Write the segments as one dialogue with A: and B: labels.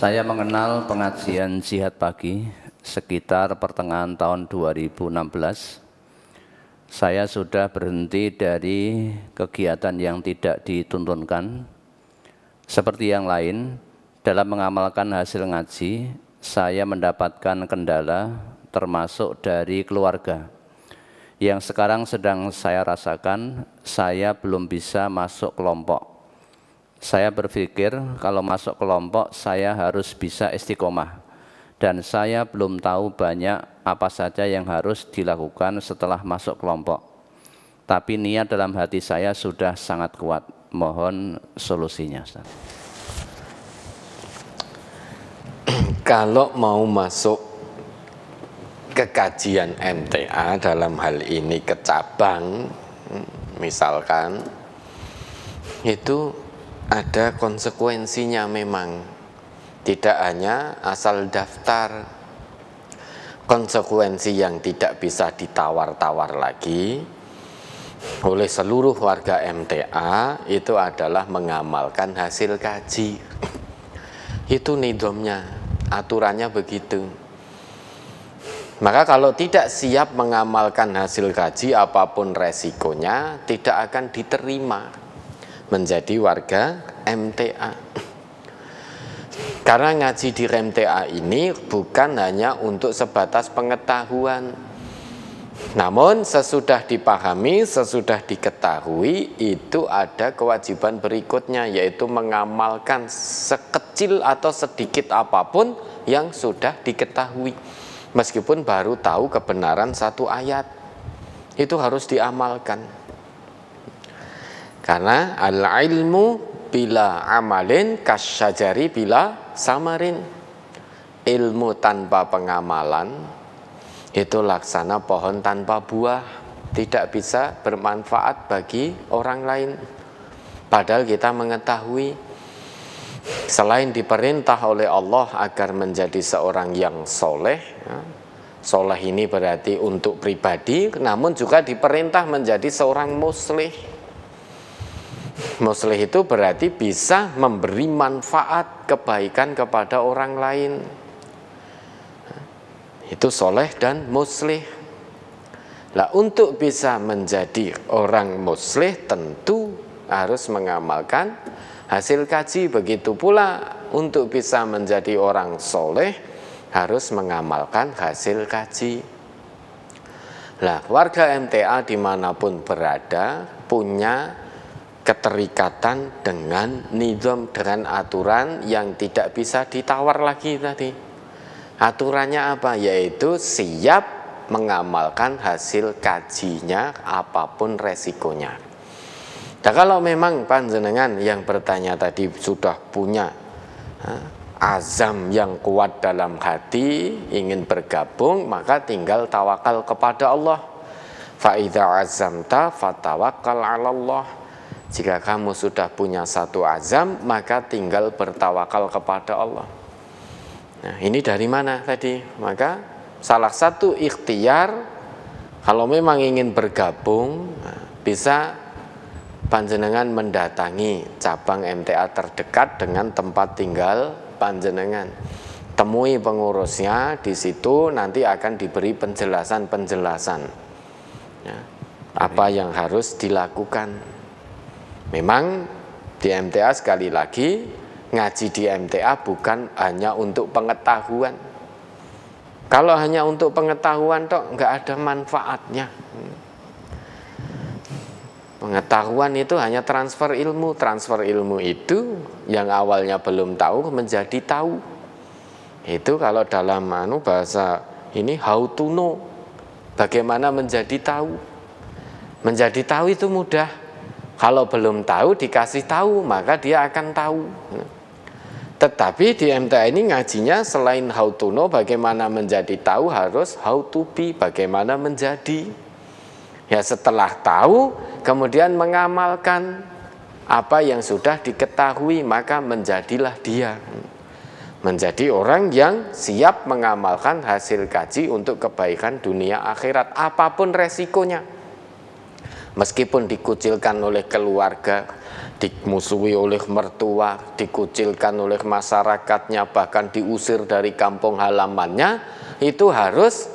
A: Saya mengenal pengajian jihad pagi sekitar pertengahan tahun 2016. Saya sudah berhenti dari kegiatan yang tidak dituntunkan. Seperti yang lain, dalam mengamalkan hasil ngaji, saya mendapatkan kendala termasuk dari keluarga. Yang sekarang sedang saya rasakan, saya belum bisa masuk kelompok. Saya berpikir kalau masuk kelompok saya harus bisa istiqomah. Dan saya belum tahu banyak apa saja yang harus dilakukan setelah masuk kelompok. Tapi niat dalam hati saya sudah sangat kuat. Mohon solusinya, Ustaz.
B: Kalau mau masuk ke kajian MTA dalam hal ini ke cabang, misalkan, itu ada konsekuensinya memang. Tidak hanya asal daftar. Konsekuensi yang tidak bisa ditawar-tawar lagi oleh seluruh warga MTA itu adalah mengamalkan hasil kaji. Itu nidhamnya, aturannya begitu. Maka kalau tidak siap mengamalkan hasil kaji, apapun resikonya, tidak akan diterima menjadi warga MTA. Karena ngaji di MTA ini bukan hanya untuk sebatas pengetahuan, namun sesudah dipahami, sesudah diketahui, itu ada kewajiban berikutnya, yaitu mengamalkan sekecil atau sedikit apapun yang sudah diketahui. Meskipun baru tahu kebenaran satu ayat, itu harus diamalkan. Karena al-ilmu bila amalin kasyajari bila samarin. Ilmu tanpa pengamalan itu laksana pohon tanpa buah, tidak bisa bermanfaat bagi orang lain. Padahal kita mengetahui, selain diperintah oleh Allah agar menjadi seorang yang soleh, soleh ini berarti untuk pribadi, namun juga diperintah menjadi seorang muslih. Muslih itu berarti bisa memberi manfaat kebaikan kepada orang lain. Itu soleh dan muslih. Nah, untuk bisa menjadi orang muslih tentu harus mengamalkan hasil kaji. Begitu pula untuk bisa menjadi orang soleh harus mengamalkan hasil kaji. Nah, warga MTA dimanapun berada punya keterikatan dengan nizam, dengan aturan yang tidak bisa ditawar lagi tadi. Aturannya apa? Yaitu siap mengamalkan hasil kajinya apapun resikonya. Dan kalau memang panjenengan yang bertanya tadi sudah punya azam yang kuat dalam hati ingin bergabung, maka tinggal tawakal kepada Allah. Fa idza azamta fatawakkal 'ala Allah. Jika kamu sudah punya satu azam, maka tinggal bertawakal kepada Allah. Nah, ini dari mana tadi? Maka salah satu ikhtiar, kalau memang ingin bergabung, bisa panjenengan mendatangi cabang MTA terdekat dengan tempat tinggal panjenengan. Temui pengurusnya di situ, nanti akan diberi penjelasan-penjelasan ya, apa yang harus dilakukan. Memang di MTA sekali lagi, ngaji di MTA bukan hanya untuk pengetahuan. Kalau hanya untuk pengetahuan toh nggak ada manfaatnya. Pengetahuan itu hanya transfer ilmu. Transfer ilmu itu yang awalnya belum tahu menjadi tahu. Itu kalau dalam bahasa ini how to know. Bagaimana menjadi tahu. Menjadi tahu itu mudah. Kalau belum tahu dikasih tahu, maka dia akan tahu. Tetapi di MTA ini ngajinya selain how to know, bagaimana menjadi tahu, harus how to be, bagaimana menjadi. Ya, setelah tahu kemudian mengamalkan apa yang sudah diketahui, maka menjadilah dia menjadi orang yang siap mengamalkan hasil kaji untuk kebaikan dunia akhirat apapun resikonya. Meskipun dikucilkan oleh keluarga, dimusuhi oleh mertua, dikucilkan oleh masyarakatnya, bahkan diusir dari kampung halamannya, itu harus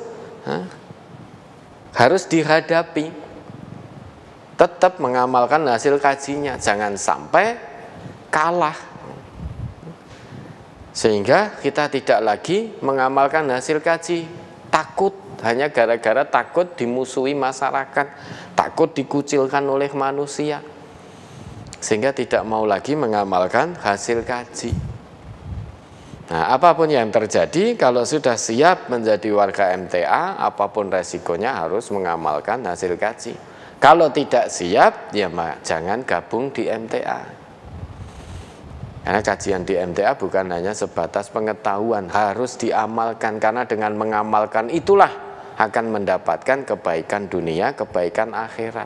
B: dihadapi. Tetap mengamalkan hasil kajinya, jangan sampai kalah. Sehingga kita tidak lagi mengamalkan hasil kaji, takut, hanya gara-gara takut dimusuhi masyarakat, takut dikucilkan oleh manusia, sehingga tidak mau lagi mengamalkan hasil kaji. Nah, apapun yang terjadi, kalau sudah siap menjadi warga MTA, apapun resikonya harus mengamalkan hasil kaji. Kalau tidak siap, ya jangan gabung di MTA. Karena kajian di MTA bukan hanya sebatas pengetahuan, harus diamalkan, karena dengan mengamalkan itulah akan mendapatkan kebaikan dunia, kebaikan akhirat.